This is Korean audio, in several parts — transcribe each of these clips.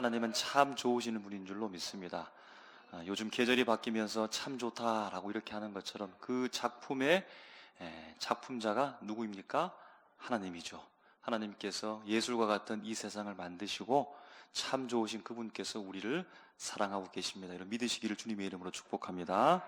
하나님은 참 좋으시는 분인 줄로 믿습니다. 요즘 계절이 바뀌면서 참 좋다라고 이렇게 하는 것처럼 그 작품의 작품자가 누구입니까? 하나님이죠. 하나님께서 예술과 같은 이 세상을 만드시고 참 좋으신 그분께서 우리를 사랑하고 계십니다. 이런 믿으시기를 주님의 이름으로 축복합니다.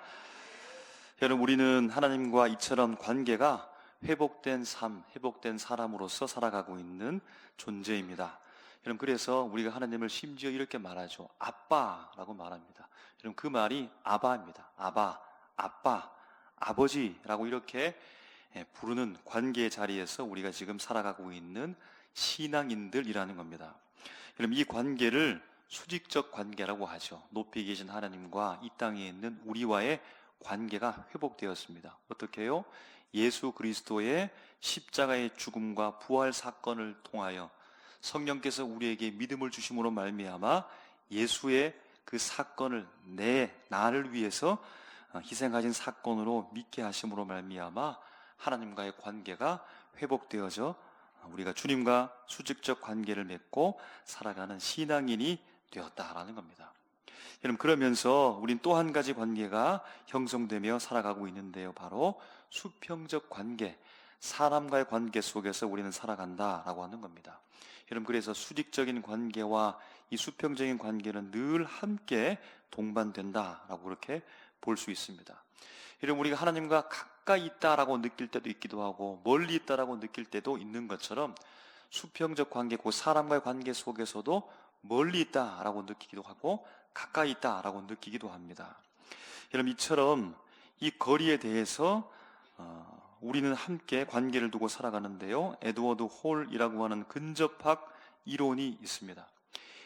여러분, 우리는 하나님과 이처럼 관계가 회복된 삶, 회복된 사람으로서 살아가고 있는 존재입니다. 여러분, 그래서 우리가 하나님을 심지어 이렇게 말하죠. 아빠라고 말합니다. 여러분, 그 말이 아바입니다. 아바, 아빠, 아버지라고 이렇게 부르는 관계의 자리에서 우리가 지금 살아가고 있는 신앙인들이라는 겁니다. 여러분, 이 관계를 수직적 관계라고 하죠. 높이 계신 하나님과 이 땅에 있는 우리와의 관계가 회복되었습니다. 어떻게 해요? 예수 그리스도의 십자가의 죽음과 부활 사건을 통하여 성령께서 우리에게 믿음을 주심으로 말미암아 예수의 그 사건을 나를 위해서 희생하신 사건으로 믿게 하심으로 말미암아 하나님과의 관계가 회복되어져 우리가 주님과 수직적 관계를 맺고 살아가는 신앙인이 되었다라는 겁니다. 여러분, 그러면서 우린 또 한 가지 관계가 형성되며 살아가고 있는데요. 바로 수평적 관계, 사람과의 관계 속에서 우리는 살아간다라고 하는 겁니다. 여러분, 그래서 수직적인 관계와 이 수평적인 관계는 늘 함께 동반된다라고 그렇게 볼 수 있습니다. 여러분, 우리가 하나님과 가까이 있다라고 느낄 때도 있기도 하고 멀리 있다라고 느낄 때도 있는 것처럼 수평적 관계, 그 사람과의 관계 속에서도 멀리 있다라고 느끼기도 하고 가까이 있다라고 느끼기도 합니다. 여러분, 이처럼 이 거리에 대해서 우리는 함께 관계를 두고 살아가는데요. 에드워드 홀이라고 하는 근접학 이론이 있습니다.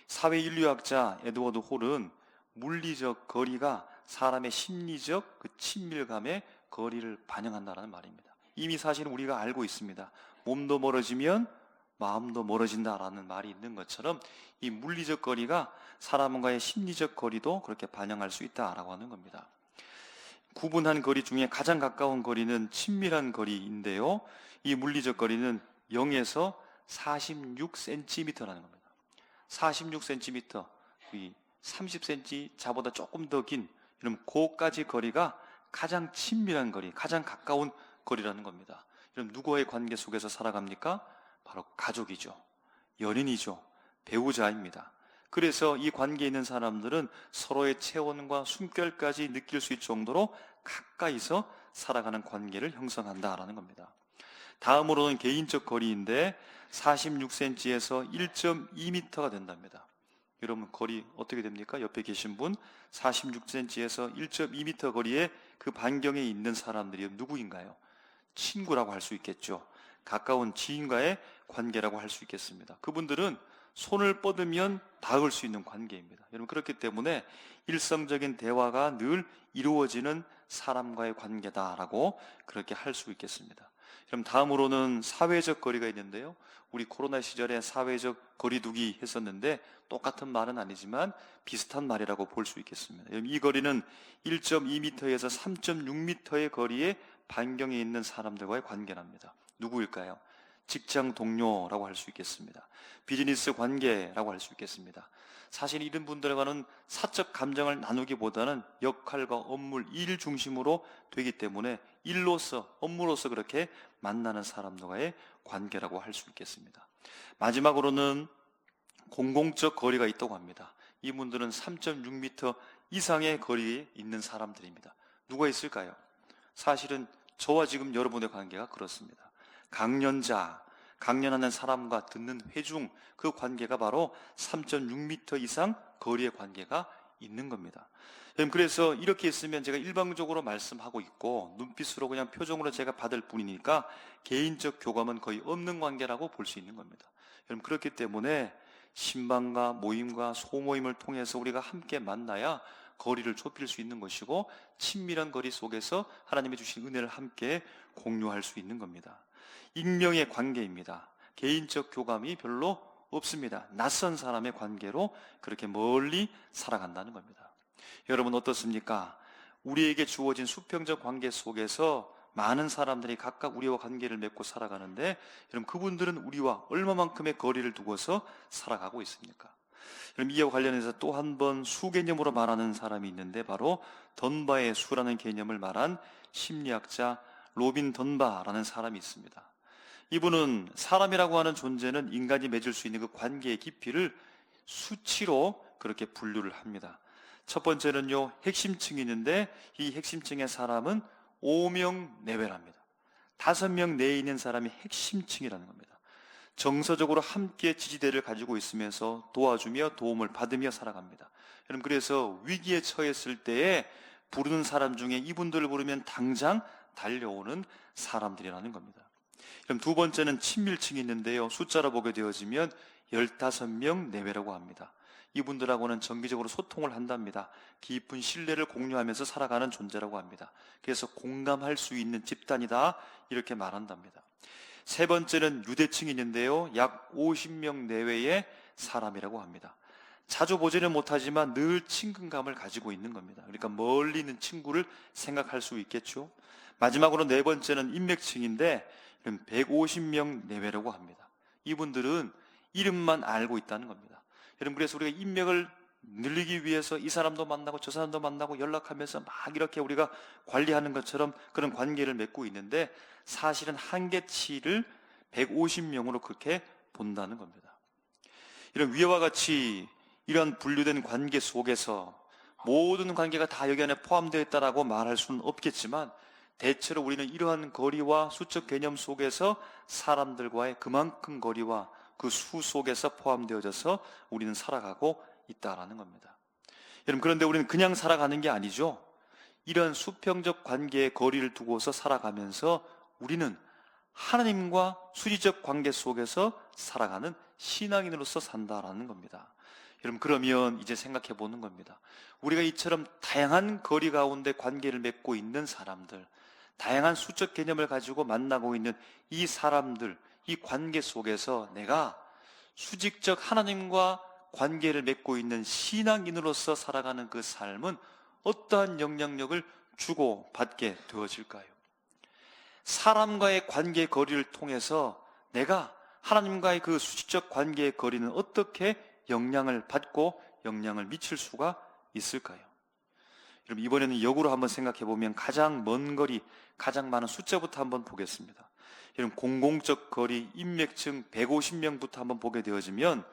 사회인류학자 에드워드 홀은 물리적 거리가 사람의 심리적 그 친밀감의 거리를 반영한다는 말입니다. 이미 사실은 우리가 알고 있습니다. 몸도 멀어지면 마음도 멀어진다라는 말이 있는 것처럼 이 물리적 거리가 사람과의 심리적 거리도 그렇게 반영할 수 있다라고 하는 겁니다. 구분한 거리 중에 가장 가까운 거리는 친밀한 거리인데요. 이 물리적 거리는 0에서 46cm라는 겁니다. 46cm, 30cm 자보다 조금 더 긴 이런 고까지 거리가 가장 친밀한 거리, 가장 가까운 거리라는 겁니다. 이런 누구와의 관계 속에서 살아갑니까? 바로 가족이죠. 연인이죠. 배우자입니다. 그래서 이 관계에 있는 사람들은 서로의 체온과 숨결까지 느낄 수 있을 정도로 가까이서 살아가는 관계를 형성한다라는 겁니다. 다음으로는 개인적 거리인데 46cm에서 1.2m가 된답니다. 여러분, 거리 어떻게 됩니까? 옆에 계신 분 46cm에서 1.2m 거리에 그 반경에 있는 사람들이 누구인가요? 친구라고 할 수 있겠죠. 가까운 지인과의 관계라고 할 수 있겠습니다. 그분들은 손을 뻗으면 닿을 수 있는 관계입니다. 여러분, 그렇기 때문에 일상적인 대화가 늘 이루어지는 사람과의 관계다라고 그렇게 할 수 있겠습니다. 그럼 다음으로는 사회적 거리가 있는데요. 우리 코로나 시절에 사회적 거리두기 했었는데 똑같은 말은 아니지만 비슷한 말이라고 볼 수 있겠습니다. 이 거리는 1.2m에서 3.6m의 거리에 반경에 있는 사람들과의 관계랍니다. 누구일까요? 직장 동료라고 할 수 있겠습니다. 비즈니스 관계라고 할 수 있겠습니다. 사실 이런 분들과는 사적 감정을 나누기보다는 역할과 업무, 일 중심으로 되기 때문에 일로서, 업무로서 그렇게 만나는 사람들과의 관계라고 할 수 있겠습니다. 마지막으로는 공공적 거리가 있다고 합니다. 이분들은 3.6m 이상의 거리에 있는 사람들입니다. 누가 있을까요? 사실은 저와 지금 여러분의 관계가 그렇습니다. 강연하는 사람과 듣는 회중, 그 관계가 바로 3.6m 이상 거리의 관계가 있는 겁니다. 그래서 이렇게 있으면 제가 일방적으로 말씀하고 있고 눈빛으로 그냥 표정으로 제가 받을 뿐이니까 개인적 교감은 거의 없는 관계라고 볼 수 있는 겁니다. 여러분, 그렇기 때문에 신방과 모임과 소모임을 통해서 우리가 함께 만나야 거리를 좁힐 수 있는 것이고 친밀한 거리 속에서 하나님이 주신 은혜를 함께 공유할 수 있는 겁니다. 익명의 관계입니다. 개인적 교감이 별로 없습니다. 낯선 사람의 관계로 그렇게 멀리 살아간다는 겁니다. 여러분, 어떻습니까? 우리에게 주어진 수평적 관계 속에서 많은 사람들이 각각 우리와 관계를 맺고 살아가는데 여러분, 그분들은 우리와 얼마만큼의 거리를 두고서 살아가고 있습니까? 그럼 이와 관련해서 또 한 번 수 개념으로 말하는 사람이 있는데 바로 던바의 수라는 개념을 말한 심리학자 로빈 던바라는 사람이 있습니다. 이분은 사람이라고 하는 존재는 인간이 맺을 수 있는 그 관계의 깊이를 수치로 그렇게 분류를 합니다. 첫 번째는요, 핵심층이 있는데 이 핵심층의 사람은 5명 내외랍니다. 5명 내에 있는 사람이 핵심층이라는 겁니다. 정서적으로 함께 지지대를 가지고 있으면서 도와주며 도움을 받으며 살아갑니다. 여러분, 그래서 위기에 처했을 때에 부르는 사람 중에 이분들을 부르면 당장 달려오는 사람들이라는 겁니다. 그럼 두 번째는 친밀층이 있는데요, 숫자로 보게 되어지면 15명 내외라고 합니다. 이분들하고는 정기적으로 소통을 한답니다. 깊은 신뢰를 공유하면서 살아가는 존재라고 합니다. 그래서 공감할 수 있는 집단이다, 이렇게 말한답니다. 세 번째는 유대층이 있는데요, 약 50명 내외의 사람이라고 합니다. 자주 보지는 못하지만 늘 친근감을 가지고 있는 겁니다. 그러니까 멀리 있는 친구를 생각할 수 있겠죠. 마지막으로 네 번째는 인맥층인데 150명 내외라고 합니다. 이분들은 이름만 알고 있다는 겁니다. 여러분, 그래서 우리가 인맥을 늘리기 위해서 이 사람도 만나고 저 사람도 만나고 연락하면서 막 이렇게 우리가 관리하는 것처럼 그런 관계를 맺고 있는데 사실은 한계치를 150명으로 그렇게 본다는 겁니다. 이런 위와 같이 이런 분류된 관계 속에서 모든 관계가 다 여기 안에 포함되어 있다라고 말할 수는 없겠지만 대체로 우리는 이러한 거리와 수적 개념 속에서 사람들과의 그만큼 거리와 그 수 속에서 포함되어져서 우리는 살아가고 있다라는 겁니다. 여러분, 그런데 우리는 그냥 살아가는 게 아니죠. 이런 수평적 관계의 거리를 두고서 살아가면서 우리는 하나님과 수리적 관계 속에서 살아가는 신앙인으로서 산다라는 겁니다. 여러분, 그러면 이제 생각해 보는 겁니다. 우리가 이처럼 다양한 거리 가운데 관계를 맺고 있는 사람들, 다양한 수적 개념을 가지고 만나고 있는 이 사람들, 이 관계 속에서 내가 수직적 하나님과 관계를 맺고 있는 신앙인으로서 살아가는 그 삶은 어떠한 영향력을 주고받게 되어질까요? 사람과의 관계의 거리를 통해서 내가 하나님과의 그 수직적 관계의 거리는 어떻게 영향을 받고 영향을 미칠 수가 있을까요? 여러분, 이번에는 역으로 한번 생각해 보면 가장 먼 거리, 가장 많은 숫자부터 한번 보겠습니다. 여러분, 공공적 거리, 인맥층 150명부터 한번 보게 되어지면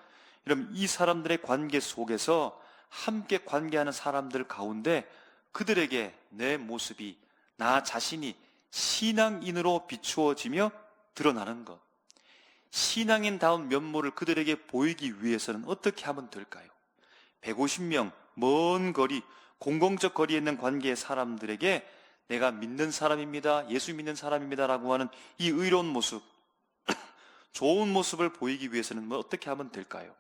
여러분, 이 사람들의 관계 속에서 함께 관계하는 사람들 가운데 그들에게 내 모습이, 나 자신이 신앙인으로 비추어지며 드러나는 것, 신앙인다운 면모를 그들에게 보이기 위해서는 어떻게 하면 될까요? 150명 먼 거리, 공공적 거리에 있는 관계의 사람들에게 내가 믿는 사람입니다, 예수 믿는 사람입니다 라고 하는 이 의로운 모습, 좋은 모습을 보이기 위해서는 어떻게 하면 될까요?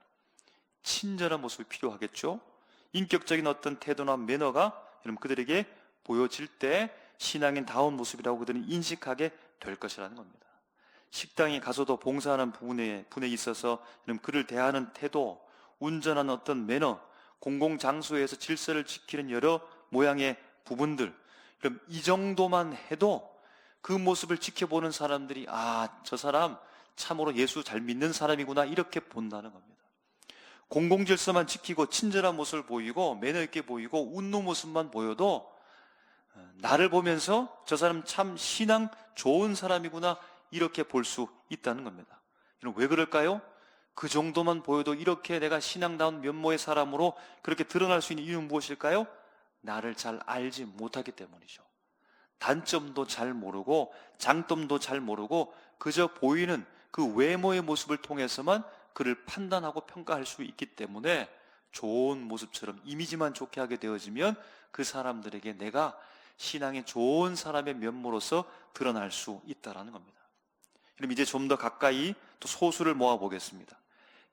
친절한 모습이 필요하겠죠. 인격적인 어떤 태도나 매너가 여러분 그들에게 보여질 때 신앙인다운 모습이라고 그들은 인식하게 될 것이라는 겁니다. 식당에 가서도 봉사하는 분에 있어서 여러분 그를 대하는 태도, 운전하는 어떤 매너, 공공장소에서 질서를 지키는 여러 모양의 부분들, 그럼 이 정도만 해도 그 모습을 지켜보는 사람들이 저 사람 참으로 예수 잘 믿는 사람이구나 이렇게 본다는 겁니다. 공공질서만 지키고 친절한 모습을 보이고 매너 있게 보이고 웃는 모습만 보여도 나를 보면서 저 사람 참 신앙 좋은 사람이구나 이렇게 볼 수 있다는 겁니다. 왜 그럴까요? 그 정도만 보여도 이렇게 내가 신앙다운 면모의 사람으로 그렇게 드러날 수 있는 이유는 무엇일까요? 나를 잘 알지 못하기 때문이죠. 단점도 잘 모르고 장점도 잘 모르고 그저 보이는 그 외모의 모습을 통해서만 그를 판단하고 평가할 수 있기 때문에 좋은 모습처럼 이미지만 좋게 하게 되어지면 그 사람들에게 내가 신앙의 좋은 사람의 면모로서 드러날 수 있다는 겁니다. 그럼 이제 좀 더 가까이 또 소수를 모아보겠습니다.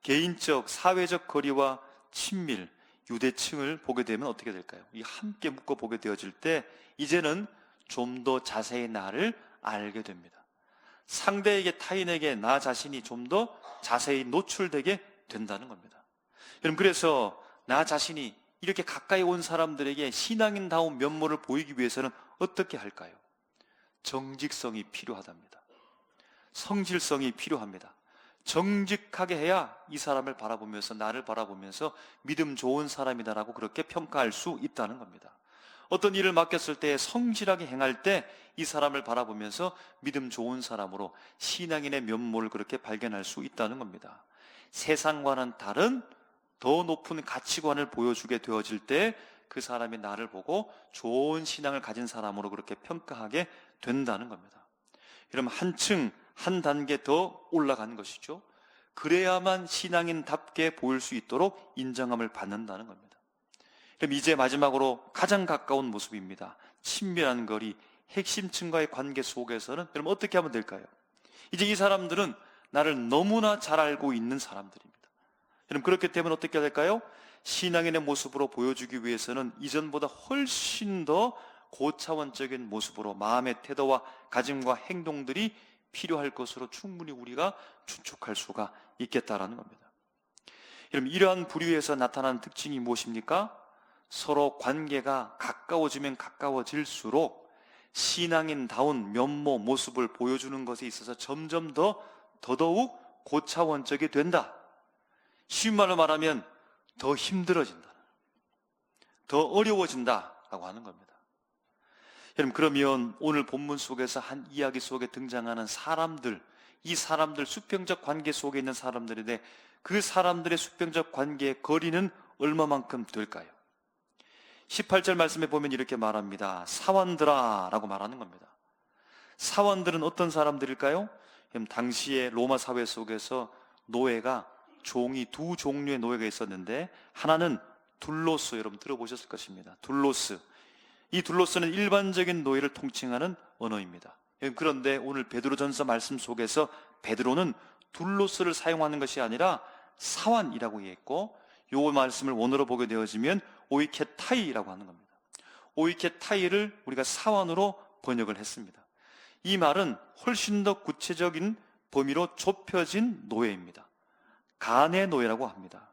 개인적, 사회적 거리와 친밀, 유대층을 보게 되면 어떻게 될까요? 이 함께 묶어보게 되어질 때 이제는 좀 더 자세히 나를 알게 됩니다. 상대에게, 타인에게 나 자신이 좀 더 자세히 노출되게 된다는 겁니다. 여러분, 그래서 나 자신이 이렇게 가까이 온 사람들에게 신앙인다운 면모를 보이기 위해서는 어떻게 할까요? 정직성이 필요하답니다. 성실성이 필요합니다. 정직하게 해야 이 사람을 바라보면서, 나를 바라보면서 믿음 좋은 사람이다라고 그렇게 평가할 수 있다는 겁니다. 어떤 일을 맡겼을 때 성실하게 행할 때 이 사람을 바라보면서 믿음 좋은 사람으로 신앙인의 면모를 그렇게 발견할 수 있다는 겁니다. 세상과는 다른 더 높은 가치관을 보여주게 되어질 때 그 사람이 나를 보고 좋은 신앙을 가진 사람으로 그렇게 평가하게 된다는 겁니다. 그럼 한층 한 단계 더 올라가는 것이죠. 그래야만 신앙인답게 보일 수 있도록 인정함을 받는다는 겁니다. 그럼 이제 마지막으로 가장 가까운 모습입니다. 친밀한 거리, 핵심층과의 관계 속에서는 여러분 어떻게 하면 될까요? 이제 이 사람들은 나를 너무나 잘 알고 있는 사람들입니다. 여러분 그렇기 때문에 어떻게 해야 될까요? 신앙인의 모습으로 보여주기 위해서는 이전보다 훨씬 더 고차원적인 모습으로 마음의 태도와 가짐과 행동들이 필요할 것으로 충분히 우리가 추측할 수가 있겠다라는 겁니다. 여러분 이러한 부류에서 나타나는 특징이 무엇입니까? 서로 관계가 가까워지면 가까워질수록 신앙인다운 면모, 모습을 보여주는 것에 있어서 점점 더더욱 고차원적이 된다. 쉬운 말로 말하면 더 힘들어진다, 더 어려워진다라고 하는 겁니다. 여러분 그러면 오늘 본문 속에서 한 이야기 속에 등장하는 사람들, 이 사람들 수평적 관계 속에 있는 사람들인데 그 사람들의 수평적 관계의 거리는 얼마만큼 될까요? 18절 말씀에 보면 이렇게 말합니다. 사원들아 라고 말하는 겁니다. 사원들은 어떤 사람들일까요? 당시의 로마 사회 속에서 노예가 종이 두 종류의 노예가 있었는데 하나는 둘로스, 여러분 들어보셨을 것입니다. 둘로스. 이 둘로스는 일반적인 노예를 통칭하는 언어입니다. 그런데 오늘 베드로전서 말씀 속에서 베드로는 둘로스를 사용하는 것이 아니라 사완이라고 했고 이 말씀을 원어로 보게 되어지면 오이케타이라고 하는 겁니다. 오이케타이를 우리가 사완으로 번역을 했습니다. 이 말은 훨씬 더 구체적인 범위로 좁혀진 노예입니다. 간의 노예라고 합니다.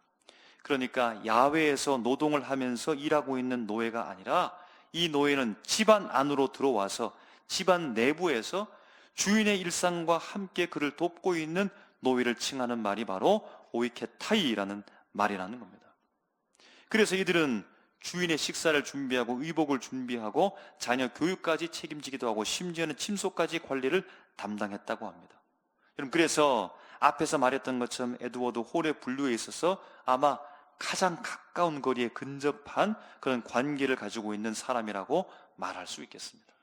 그러니까 야외에서 노동을 하면서 일하고 있는 노예가 아니라 이 노예는 집안 안으로 들어와서 집안 내부에서 주인의 일상과 함께 그를 돕고 있는 노예를 칭하는 말이 바로 오이케타이라는 말이라는 겁니다. 그래서 이들은 주인의 식사를 준비하고 의복을 준비하고 자녀 교육까지 책임지기도 하고 심지어는 침소까지 관리를 담당했다고 합니다. 여러분 그래서 앞에서 말했던 것처럼 에드워드 홀의 분류에 있어서 아마 가장 가까운 거리에 근접한 그런 관계를 가지고 있는 사람이라고 말할 수 있겠습니다.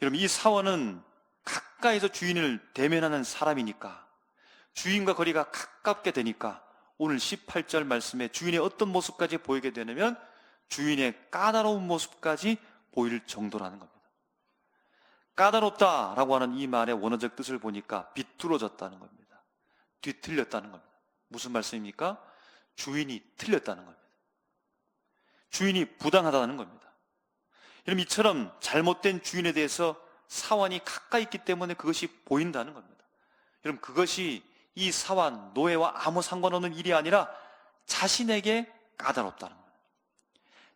여러분 이 사원은 가까이서 주인을 대면하는 사람이니까 주인과 거리가 가깝게 되니까 오늘 18절 말씀에 주인의 어떤 모습까지 보이게 되냐면 주인의 까다로운 모습까지 보일 정도라는 겁니다. 까다롭다라고 하는 이 말의 원어적 뜻을 보니까 비뚤어졌다는 겁니다. 뒤틀렸다는 겁니다. 무슨 말씀입니까? 주인이 틀렸다는 겁니다. 주인이 부당하다는 겁니다. 여러분 이처럼 잘못된 주인에 대해서 사환이 가까이 있기 때문에 그것이 보인다는 겁니다. 여러분 그것이 이 사환, 노예와 아무 상관없는 일이 아니라 자신에게 까다롭다는 거예요.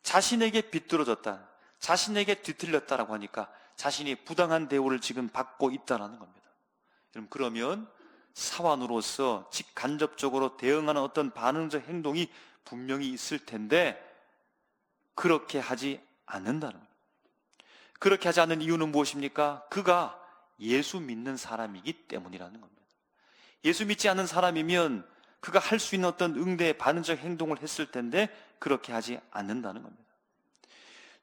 자신에게 비뚤어졌다, 자신에게 뒤틀렸다라고 하니까 자신이 부당한 대우를 지금 받고 있다는 겁니다. 여러분 그러면 사환으로서 직간접적으로 대응하는 어떤 반응적 행동이 분명히 있을 텐데 그렇게 하지 않는다는 겁니다. 그렇게 하지 않는 이유는 무엇입니까? 그가 예수 믿는 사람이기 때문이라는 겁니다. 예수 믿지 않는 사람이면 그가 할 수 있는 어떤 응대의 반응적 행동을 했을 텐데 그렇게 하지 않는다는 겁니다.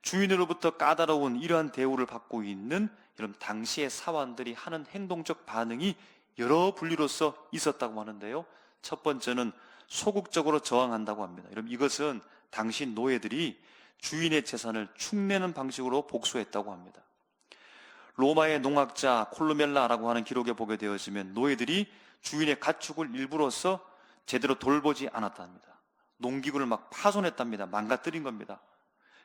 주인으로부터 까다로운 이러한 대우를 받고 있는 이런 당시의 사환들이 하는 행동적 반응이 여러 분류로서 있었다고 하는데요. 첫 번째는 소극적으로 저항한다고 합니다. 여러분 이것은 당시 노예들이 주인의 재산을 축내는 방식으로 복수했다고 합니다. 로마의 농학자 콜루멜라라고 하는 기록에 보게 되어지면 노예들이 주인의 가축을 일부러서 제대로 돌보지 않았답니다. 농기구를 막 파손했답니다. 망가뜨린 겁니다.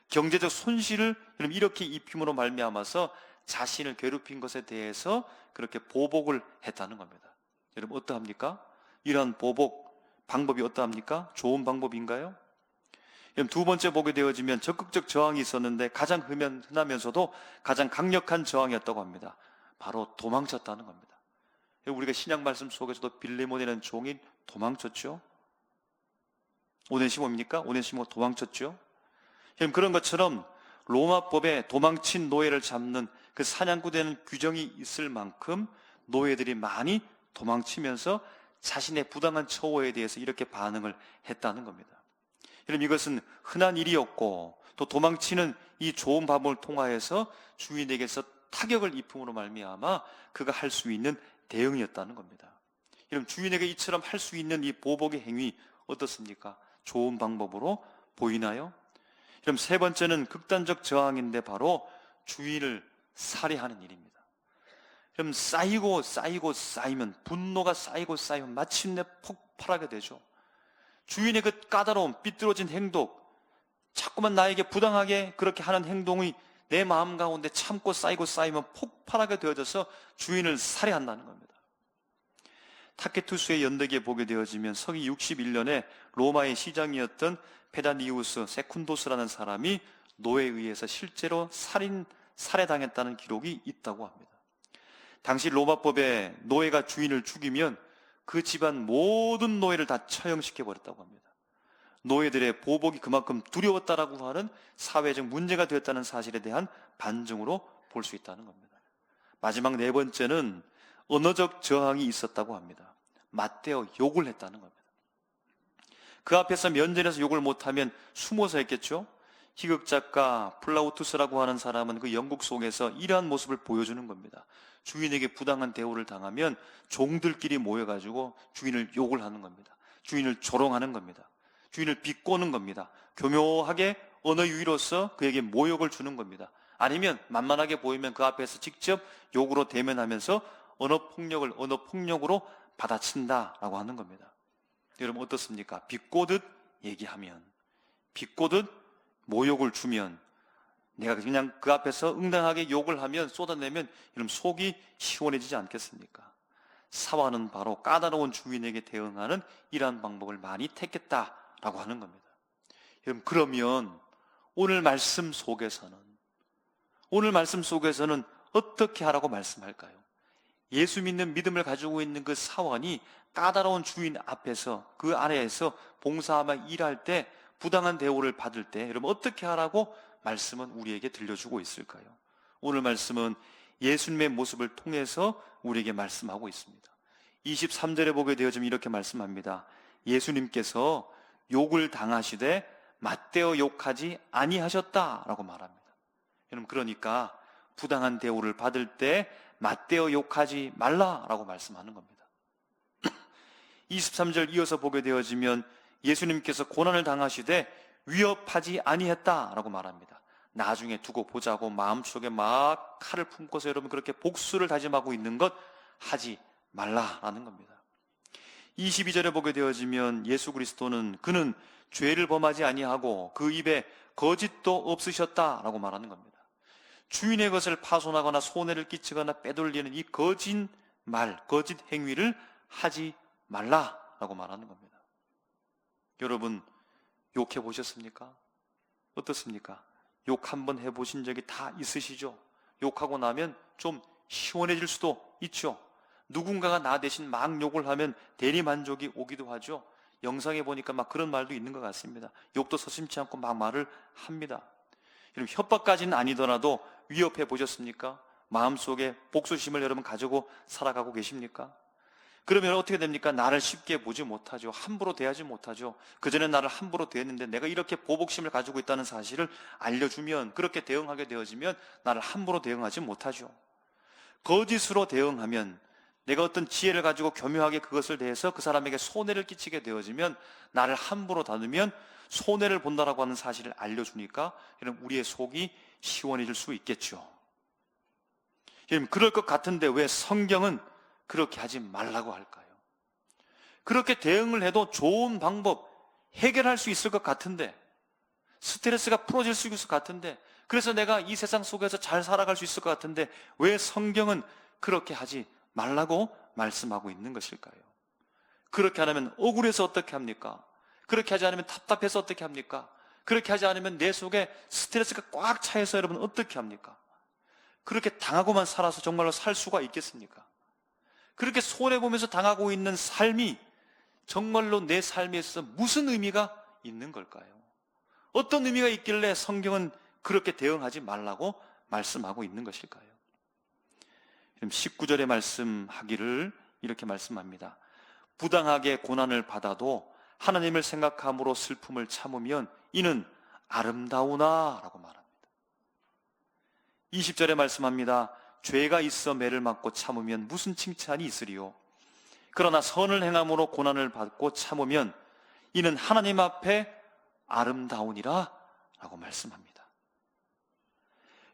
경제적 손실을 이렇게 입힘으로 말미암아서 자신을 괴롭힌 것에 대해서 그렇게 보복을 했다는 겁니다. 여러분 어떠합니까? 이러한 보복 방법이 어떠합니까? 좋은 방법인가요? 두 번째 보게 되어지면 적극적 저항이 있었는데 가장 흔하면서도 가장 강력한 저항이었다고 합니다. 바로 도망쳤다는 겁니다. 우리가 신약 말씀 속에서도 빌레몬이라는 종이 도망쳤죠. 오네시모입니까? 오네시모 도망쳤죠. 그런 것처럼 로마법에 도망친 노예를 잡는 그 사냥구되는 규정이 있을 만큼 노예들이 많이 도망치면서 자신의 부당한 처우에 대해서 이렇게 반응을 했다는 겁니다. 여러분, 이것은 흔한 일이었고 또 도망치는 이 좋은 방법을 통하여서 주인에게서 타격을 입음으로 말미암아 그가 할 수 있는 대응이었다는 겁니다. 여러분, 주인에게 이처럼 할 수 있는 이 보복의 행위 어떻습니까? 좋은 방법으로 보이나요? 그럼 세 번째는 극단적 저항인데 바로 주인을 살해하는 일입니다. 그럼 쌓이면 분노가 쌓이면 마침내 폭발하게 되죠. 주인의 그 까다로운 삐뚤어진 행동, 자꾸만 나에게 부당하게 그렇게 하는 행동이 내 마음 가운데 참고 쌓이면 폭발하게 되어져서 주인을 살해한다는 겁니다. 타케투스의 연대기에 보게 되어지면 서기 61년에 로마의 시장이었던 페다니우스 세쿤도스라는 사람이 노예에 의해서 실제로 살해당했다는 기록이 있다고 합니다. 당시 로마법에 노예가 주인을 죽이면 그 집안 모든 노예를 다 처형시켜 버렸다고 합니다. 노예들의 보복이 그만큼 두려웠다라고 하는 사회적 문제가 되었다는 사실에 대한 반증으로 볼 수 있다는 겁니다. 마지막 네 번째는 언어적 저항이 있었다고 합니다. 맞대어 욕을 했다는 겁니다. 그 앞에서 면전에서 욕을 못하면 숨어서 했겠죠. 희극작가 플라우투스라고 하는 사람은 그 연극 속에서 이러한 모습을 보여주는 겁니다. 주인에게 부당한 대우를 당하면 종들끼리 모여가지고 주인을 욕을 하는 겁니다. 주인을 조롱하는 겁니다. 주인을 비꼬는 겁니다. 교묘하게 언어 유희로서 그에게 모욕을 주는 겁니다. 아니면 만만하게 보이면 그 앞에서 직접 욕으로 대면하면서 언어 폭력으로 받아친다라고 하는 겁니다. 여러분 어떻습니까? 비꼬듯 얘기하면, 비꼬듯 모욕을 주면, 내가 그냥 그 앞에서 응당하게 욕을 하면, 쏟아내면 여러분 속이 시원해지지 않겠습니까? 사화는 바로 까다로운 주인에게 대응하는 이러한 방법을 많이 택했다라고 하는 겁니다. 여러분, 그러면 오늘 말씀 속에서는 어떻게 하라고 말씀할까요? 예수 믿는 믿음을 가지고 있는 그 사원이 까다로운 주인 앞에서, 그 아래에서 봉사하며 일할 때 부당한 대우를 받을 때 여러분 어떻게 하라고 말씀은 우리에게 들려주고 있을까요? 오늘 말씀은 예수님의 모습을 통해서 우리에게 말씀하고 있습니다. 23절에 보게 되어지면 이렇게 말씀합니다. 예수님께서 욕을 당하시되 맞대어 욕하지 아니하셨다라고 말합니다. 여러분, 그러니까 부당한 대우를 받을 때 맞대어 욕하지 말라라고 말씀하는 겁니다. 23절 이어서 보게 되어지면 예수님께서 고난을 당하시되 위협하지 아니했다라고 말합니다. 나중에 두고 보자고 마음속에 막 칼을 품고서 여러분 그렇게 복수를 다짐하고 있는 것 하지 말라라는 겁니다. 22절에 보게 되어지면 예수 그리스도는 그는 죄를 범하지 아니하고 그 입에 거짓도 없으셨다라고 말하는 겁니다. 주인의 것을 파손하거나 손해를 끼치거나 빼돌리는 이 거짓 행위를 하지 말라라고 말하는 겁니다. 여러분 욕해 보셨습니까? 어떻습니까? 욕 한번 해보신 적이 다 있으시죠? 욕하고 나면 좀 시원해질 수도 있죠. 누군가가 나 대신 막 욕을 하면 대리만족이 오기도 하죠. 영상에 보니까 막 그런 말도 있는 것 같습니다. 욕도 서슴지 않고 막 말을 합니다. 여러분 협박까지는 아니더라도 위협해 보셨습니까? 마음속에 복수심을 여러분 가지고 살아가고 계십니까? 그러면 어떻게 됩니까? 나를 쉽게 보지 못하죠. 함부로 대하지 못하죠. 그전에 나를 함부로 대했는데 내가 이렇게 보복심을 가지고 있다는 사실을 알려주면, 그렇게 대응하게 되어지면 나를 함부로 대응하지 못하죠. 거짓으로 대응하면, 내가 어떤 지혜를 가지고 교묘하게 그것을 대해서 그 사람에게 손해를 끼치게 되어지면, 나를 함부로 다루면 손해를 본다라고 하는 사실을 알려주니까 여러분 우리의 속이 시원해질 수 있겠죠. 여러분 그럴 것 같은데 왜 성경은 그렇게 하지 말라고 할까요? 그렇게 대응을 해도 좋은 방법, 해결할 수 있을 것 같은데, 스트레스가 풀어질 수 있을 것 같은데, 그래서 내가 이 세상 속에서 잘 살아갈 수 있을 것 같은데 왜 성경은 그렇게 하지 말라고 말씀하고 있는 것일까요? 그렇게 안 하면 억울해서 어떻게 합니까? 그렇게 하지 않으면 답답해서 어떻게 합니까? 그렇게 하지 않으면 내 속에 스트레스가 꽉 차여서 여러분 어떻게 합니까? 그렇게 당하고만 살아서 정말로 살 수가 있겠습니까? 그렇게 손해보면서 당하고 있는 삶이 정말로 내 삶에 있어서 무슨 의미가 있는 걸까요? 어떤 의미가 있길래 성경은 그렇게 대응하지 말라고 말씀하고 있는 것일까요? 19절에 말씀하기를 이렇게 말씀합니다. 부당하게 고난을 받아도 하나님을 생각함으로 슬픔을 참으면 이는 아름다우나 라고 말합니다. 20절에 말씀합니다. 죄가 있어 매를 맞고 참으면 무슨 칭찬이 있으리요? 그러나 선을 행함으로 고난을 받고 참으면 이는 하나님 앞에 아름다우니라 라고 말씀합니다.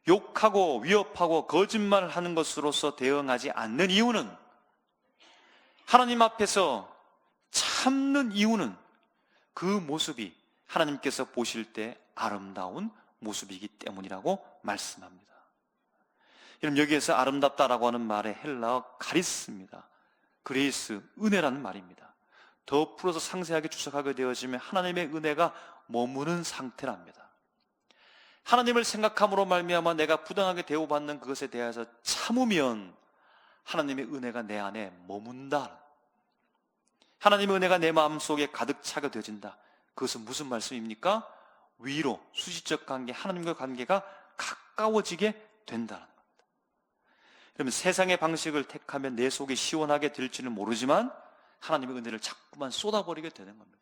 욕하고 위협하고 거짓말을 하는 것으로서 대응하지 않는 이유는, 하나님 앞에서 참는 이유는 그 모습이 하나님께서 보실 때 아름다운 모습이기 때문이라고 말씀합니다. 여러분, 여기에서 아름답다라고 하는 말의 헬라어 카리스입니다. 그레이스, 은혜라는 말입니다. 더 풀어서 상세하게 주석하게 되어지면 하나님의 은혜가 머무는 상태랍니다. 하나님을 생각함으로 말미암아 내가 부당하게 대우받는 그것에 대해서 참으면 하나님의 은혜가 내 안에 머문다. 하나님의 은혜가 내 마음속에 가득 차게 되어진다. 그것은 무슨 말씀입니까? 위로, 수시적 관계, 하나님과 관계가 가까워지게 된다는 겁니다. 그러면 세상의 방식을 택하면 내 속이 시원하게 될지는 모르지만 하나님의 은혜를 자꾸만 쏟아버리게 되는 겁니다.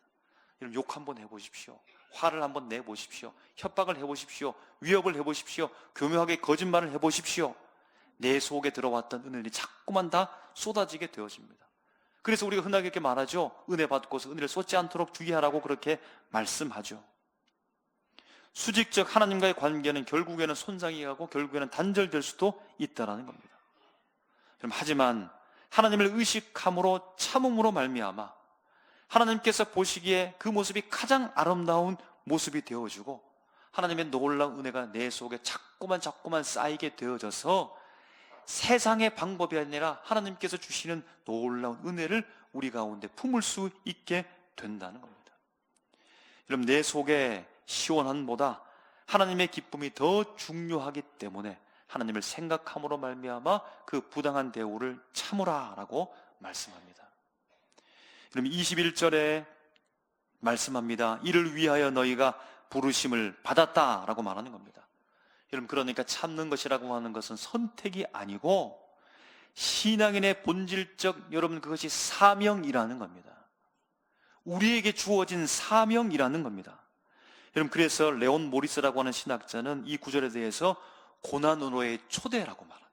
여러분, 욕 한번 해보십시오. 화를 한번 내보십시오. 협박을 해보십시오. 위협을 해보십시오. 교묘하게 거짓말을 해보십시오. 내 속에 들어왔던 은혜를 자꾸만 다 쏟아지게 되어집니다. 그래서 우리가 흔하게 이렇게 말하죠. 은혜 받고서 은혜를 쏟지 않도록 주의하라고 그렇게 말씀하죠. 수직적 하나님과의 관계는 결국에는 손상이 가고 결국에는 단절될 수도 있다는 겁니다. 하지만 하나님을 의식함으로 참음으로 말미암아 하나님께서 보시기에 그 모습이 가장 아름다운 모습이 되어주고 하나님의 놀라운 은혜가 내 속에 자꾸만 쌓이게 되어져서 세상의 방법이 아니라 하나님께서 주시는 놀라운 은혜를 우리 가운데 품을 수 있게 된다는 겁니다. 여러분, 내 속에 시원함보다 하나님의 기쁨이 더 중요하기 때문에 하나님을 생각함으로 말미암아 그 부당한 대우를 참으라라고 말씀합니다. 그럼 21절에 말씀합니다. 이를 위하여 너희가 부르심을 받았다라고 말하는 겁니다. 여러분, 그러니까 참는 것이라고 하는 것은 선택이 아니고 신앙인의 본질적, 여러분, 그것이 사명이라는 겁니다. 우리에게 주어진 사명이라는 겁니다. 여러분, 그래서 레온 모리스라고 하는 신학자는 이 구절에 대해서 고난으로의 초대라고 말합니다.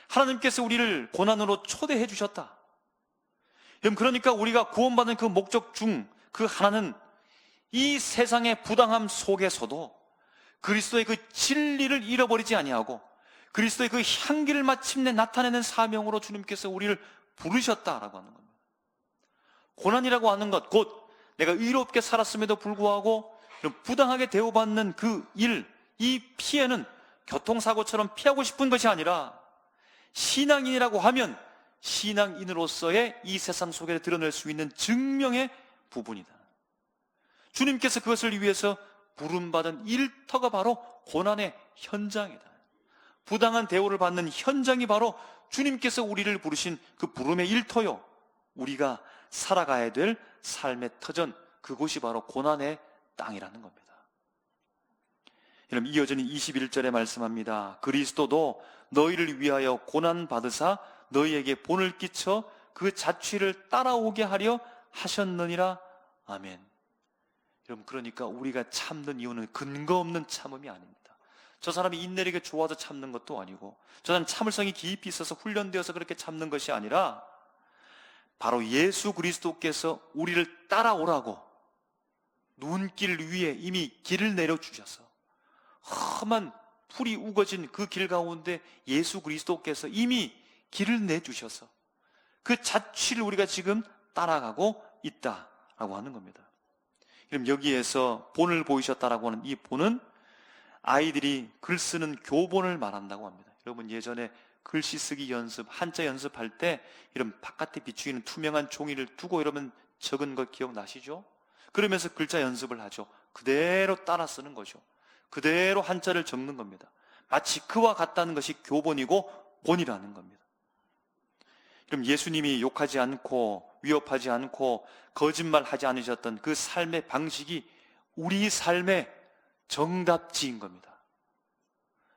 하나님께서 우리를 고난으로 초대해 주셨다. 여러분, 그러니까 우리가 구원받은 그 목적 중 그 하나는 이 세상의 부당함 속에서도 그리스도의 그 진리를 잃어버리지 아니하고 그리스도의 그 향기를 마침내 나타내는 사명으로 주님께서 우리를 부르셨다라고 하는 겁니다. 고난이라고 하는 것, 곧 내가 의롭게 살았음에도 불구하고 부당하게 대우받는 그 일, 이 피해는 교통사고처럼 피하고 싶은 것이 아니라 신앙인이라고 하면 신앙인으로서의 이 세상 속에 드러낼 수 있는 증명의 부분이다. 주님께서 그것을 위해서 부름받은 일터가 바로 고난의 현장이다. 부당한 대우를 받는 현장이 바로 주님께서 우리를 부르신 그 부름의 일터요, 우리가 살아가야 될 삶의 터전, 그곳이 바로 고난의 땅이라는 겁니다. 여러분, 이어지는 21절에 말씀합니다. 그리스도도 너희를 위하여 고난받으사 너희에게 본을 끼쳐 그 자취를 따라오게 하려 하셨느니라. 아멘. 여러분, 그러니까 우리가 참는 이유는 근거 없는 참음이 아닙니다. 저 사람이 인내력이 좋아서 참는 것도 아니고 저 사람 참을성이 깊이 있어서 훈련되어서 그렇게 참는 것이 아니라 바로 예수 그리스도께서 우리를 따라오라고 눈길 위에 이미 길을 내려주셔서 험한 풀이 우거진 그 길 가운데 예수 그리스도께서 이미 길을 내주셔서 그 자취를 우리가 지금 따라가고 있다라고 하는 겁니다. 그럼 여기에서 본을 보이셨다라고 하는 이 본은 아이들이 글 쓰는 교본을 말한다고 합니다. 여러분, 예전에 글씨 쓰기 연습, 한자 연습할 때 이런 바깥에 비추이는 투명한 종이를 두고 여러분 적은 거 기억나시죠? 그러면서 글자 연습을 하죠. 그대로 따라 쓰는 거죠. 그대로 한자를 적는 겁니다. 마치 그와 같다는 것이 교본이고 본이라는 겁니다. 그럼 예수님이 욕하지 않고 위협하지 않고 거짓말하지 않으셨던 그 삶의 방식이 우리 삶의 정답지인 겁니다.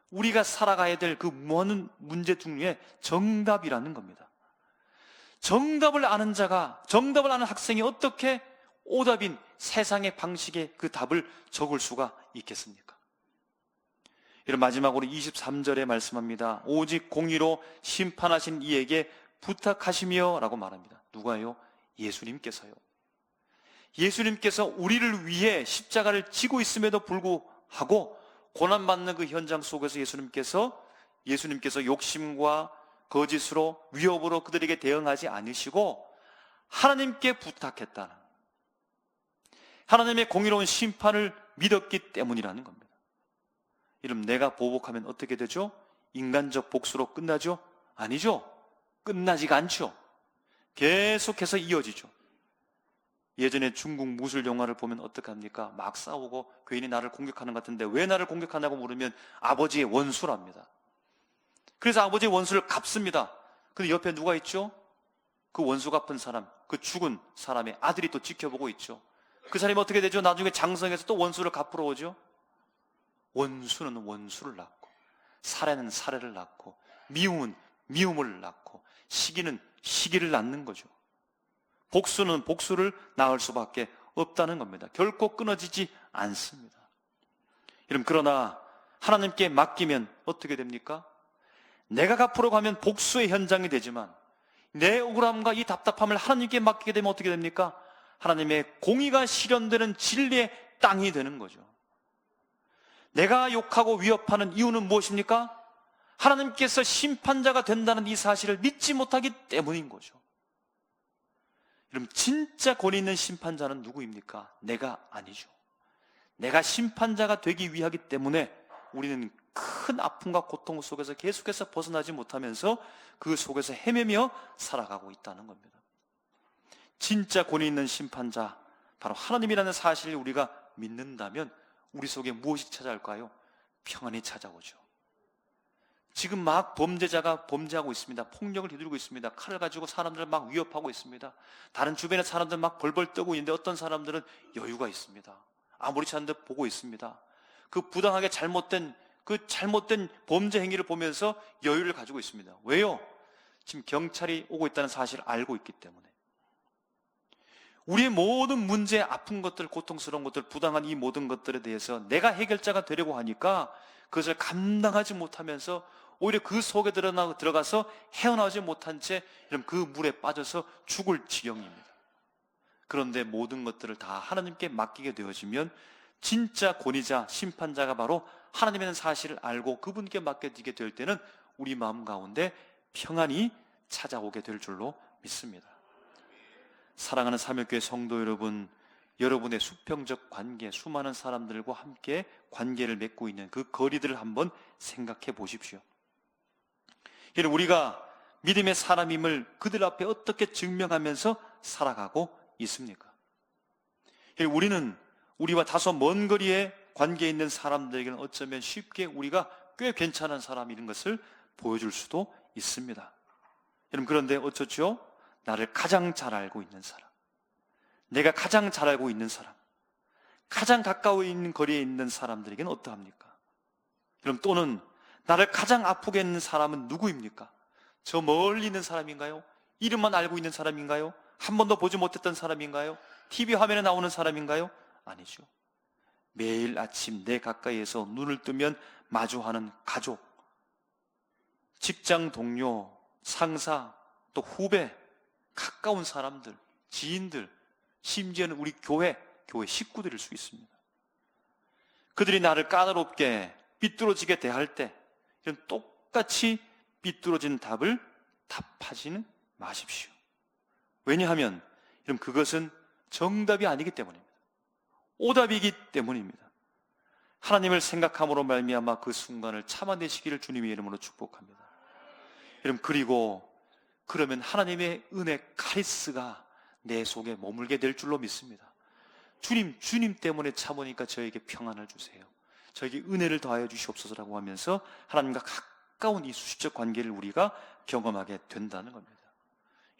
우리가 살아가야 될 그 많은 문제 중에 정답이라는 겁니다. 정답을 아는 자가, 정답을 아는 학생이 어떻게 오답인 세상의 방식에 그 답을 적을 수가 있겠습니까? 이런 마지막으로 23절에 말씀합니다. 오직 공의로 심판하신 이에게 부탁하시며 라고 말합니다. 누가요? 예수님께서요. 예수님께서 우리를 위해 십자가를 지고 있음에도 불구하고 고난받는 그 현장 속에서 예수님께서 욕심과 거짓으로 위협으로 그들에게 대응하지 않으시고 하나님께 부탁했다는, 하나님의 공의로운 심판을 믿었기 때문이라는 겁니다. 이러면 내가 보복하면 어떻게 되죠? 인간적 복수로 끝나죠? 아니죠. 끝나지가 않죠. 계속해서 이어지죠. 예전에 중국 무술 영화를 보면 어떡합니까? 막 싸우고 괜히 나를 공격하는 것 같은데 왜 나를 공격하냐고 물으면 아버지의 원수랍니다. 그래서 아버지의 원수를 갚습니다. 근데 옆에 누가 있죠? 그 원수 갚은 사람, 그 죽은 사람의 아들이 또 지켜보고 있죠. 그 사람이 어떻게 되죠? 나중에 장성해서 또 원수를 갚으러 오죠. 원수는 원수를 낳고, 살해는 살해를 낳고, 미움은 미움을 낳고, 시기는 시기를 낳는 거죠. 복수는 복수를 낳을 수밖에 없다는 겁니다. 결코 끊어지지 않습니다. 여러분, 그러나 하나님께 맡기면 어떻게 됩니까? 내가 갚으러 가면 복수의 현장이 되지만 내 억울함과 이 답답함을 하나님께 맡기게 되면 어떻게 됩니까? 하나님의 공의가 실현되는 진리의 땅이 되는 거죠. 내가 욕하고 위협하는 이유는 무엇입니까? 하나님께서 심판자가 된다는 이 사실을 믿지 못하기 때문인 거죠. 여러분, 진짜 권위 있는 심판자는 누구입니까? 내가 아니죠. 내가 심판자가 되기 위하기 때문에 우리는 큰 아픔과 고통 속에서 계속해서 벗어나지 못하면서 그 속에서 헤매며 살아가고 있다는 겁니다. 진짜 권위 있는 심판자, 바로 하나님이라는 사실을 우리가 믿는다면 우리 속에 무엇이 찾아올까요? 평안이 찾아오죠. 지금 막 범죄자가 범죄하고 있습니다. 폭력을 휘두르고 있습니다. 칼을 가지고 사람들을 막 위협하고 있습니다. 다른 주변의 사람들 막 벌벌 떠고 있는데 어떤 사람들은 여유가 있습니다. 아무렇지 않은 듯 보고 있습니다. 그 부당하게 잘못된 범죄 행위를 보면서 여유를 가지고 있습니다. 왜요? 지금 경찰이 오고 있다는 사실을 알고 있기 때문에. 우리의 모든 문제, 아픈 것들, 고통스러운 것들, 부당한 이 모든 것들에 대해서 내가 해결자가 되려고 하니까 그것을 감당하지 못하면서 오히려 그 속에 들어가서 헤어나오지 못한 채 그 물에 빠져서 죽을 지경입니다. 그런데 모든 것들을 다 하나님께 맡기게 되어지면 진짜 권위자, 심판자가 바로 하나님이라는 사실을 알고 그분께 맡겨지게 될 때는 우리 마음 가운데 평안이 찾아오게 될 줄로 믿습니다. 사랑하는 삼일교회 성도 여러분, 여러분의 수평적 관계, 수많은 사람들과 함께 관계를 맺고 있는 그 거리들을 한번 생각해 보십시오. 우리가 믿음의 사람임을 그들 앞에 어떻게 증명하면서 살아가고 있습니까? 우리는 우리와 다소 먼 거리에 관계에 있는 사람들에게는 어쩌면 쉽게 우리가 꽤 괜찮은 사람인 것을 보여줄 수도 있습니다. 여러분, 그런데 어쩌죠? 나를 가장 잘 알고 있는 사람, 내가 가장 잘 알고 있는 사람, 가장 가까워 있는 거리에 있는 사람들에게는 어떠합니까? 여러분, 또는 나를 가장 아프게 했는 사람은 누구입니까? 저 멀리 있는 사람인가요? 이름만 알고 있는 사람인가요? 한 번도 보지 못했던 사람인가요? TV 화면에 나오는 사람인가요? 아니죠. 매일 아침 내 가까이에서 눈을 뜨면 마주하는 가족, 직장 동료, 상사, 또 후배, 가까운 사람들, 지인들, 심지어는 우리 교회 식구들일 수 있습니다. 그들이 나를 까다롭게 삐뚤어지게 대할 때 이런 똑같이 삐뚤어진 답을 답하지는 마십시오. 왜냐하면 여러분, 그것은 정답이 아니기 때문입니다. 오답이기 때문입니다. 하나님을 생각함으로 말미암아 그 순간을 참아내시기를 주님의 이름으로 축복합니다. 여러분, 그러면 하나님의 은혜 카리스가 내 속에 머물게 될 줄로 믿습니다. 주님 때문에 참으니까 저에게 평안을 주세요. 저에게 은혜를 더하여 주시옵소서라고 하면서 하나님과 가까운 이 수시적 관계를 우리가 경험하게 된다는 겁니다.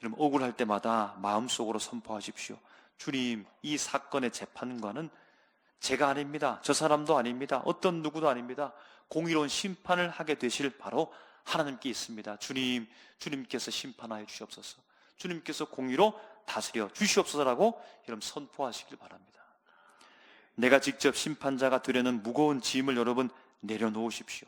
여러분, 억울할 때마다 마음속으로 선포하십시오. 주님, 이 사건의 재판관은 제가 아닙니다. 저 사람도 아닙니다. 어떤 누구도 아닙니다. 공의로운 심판을 하게 되실 바로 하나님께 있습니다. 주님, 주님께서 심판하여 주시옵소서. 주님께서 공의로 다스려 주시옵소서라고 여러분 선포하시길 바랍니다. 내가 직접 심판자가 되려는 무거운 짐을 여러분 내려놓으십시오.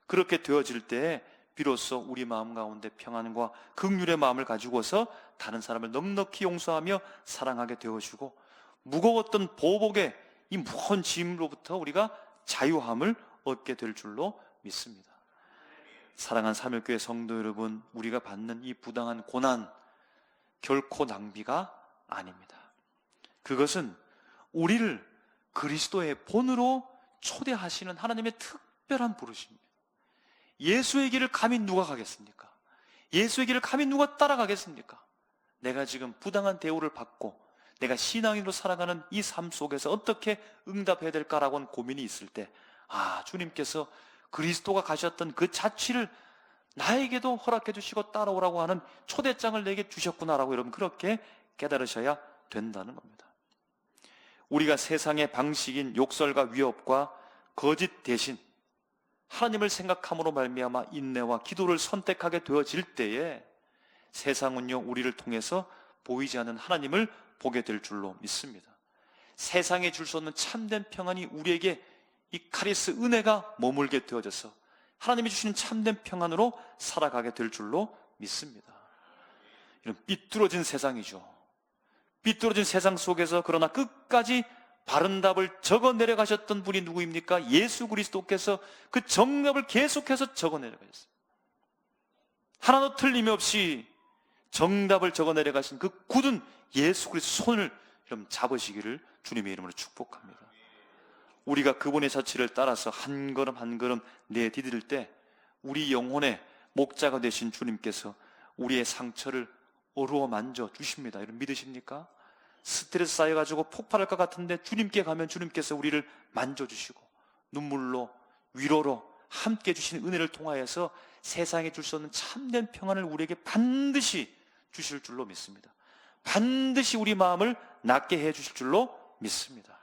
그렇게 되어질 때에 비로소 우리 마음 가운데 평안과 긍휼의 마음을 가지고서 다른 사람을 넉넉히 용서하며 사랑하게 되어주고, 무거웠던 보복의 이 무거운 짐으로부터 우리가 자유함을 얻게 될 줄로 믿습니다. 사랑하는 삼일교회 성도 여러분, 우리가 받는 이 부당한 고난 결코 낭비가 아닙니다. 그것은 우리를 그리스도의 본으로 초대하시는 하나님의 특별한 부르심입니다. 예수의 길을 감히 누가 가겠습니까? 예수의 길을 감히 누가 따라가겠습니까? 내가 지금 부당한 대우를 받고 내가 신앙인으로 살아가는 이 삶 속에서 어떻게 응답해야 될까라고 고민이 있을 때, 주님께서 그리스도가 가셨던 그 자취를 나에게도 허락해 주시고 따라오라고 하는 초대장을 내게 주셨구나라고 여러분 그렇게 깨달으셔야 된다는 겁니다. 우리가 세상의 방식인 욕설과 위협과 거짓 대신 하나님을 생각함으로 말미암아 인내와 기도를 선택하게 되어질 때에 세상은요, 우리를 통해서 보이지 않는 하나님을 보게 될 줄로 믿습니다. 세상에 줄 수 없는 참된 평안이 우리에게 이 카리스 은혜가 머물게 되어져서 하나님이 주시는 참된 평안으로 살아가게 될 줄로 믿습니다. 이런 삐뚤어진 세상이죠. 삐뚤어진 세상 속에서 그러나 끝까지 바른 답을 적어 내려가셨던 분이 누구입니까? 예수 그리스도께서 그 정답을 계속해서 적어 내려가셨어요. 하나도 틀림없이 정답을 적어 내려가신 그 굳은 예수 그리스도 손을 여러분 잡으시기를 주님의 이름으로 축복합니다. 우리가 그분의 자취를 따라서 한 걸음 한 걸음 내디딜 때 우리 영혼의 목자가 되신 주님께서 우리의 상처를 어루어 만져 주십니다. 여러분 믿으십니까? 스트레스 쌓여가지고 폭발할 것 같은데 주님께 가면 주님께서 우리를 만져주시고 눈물로 위로로 함께 주시는 은혜를 통하여서 세상에 줄 수 없는 참된 평안을 우리에게 반드시 주실 줄로 믿습니다. 반드시 우리 마음을 낫게 해 주실 줄로 믿습니다.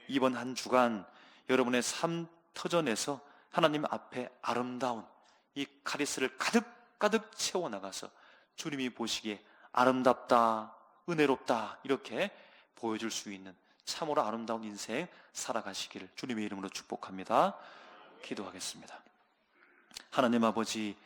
이번 한 주간 여러분의 삶 터전에서 하나님 앞에 아름다운 이 카리스를 가득가득 채워나가서 주님이 보시기에 아름답다, 은혜롭다 이렇게 보여줄 수 있는 참으로 아름다운 인생 살아가시기를 주님의 이름으로 축복합니다. 기도하겠습니다. 하나님 아버지,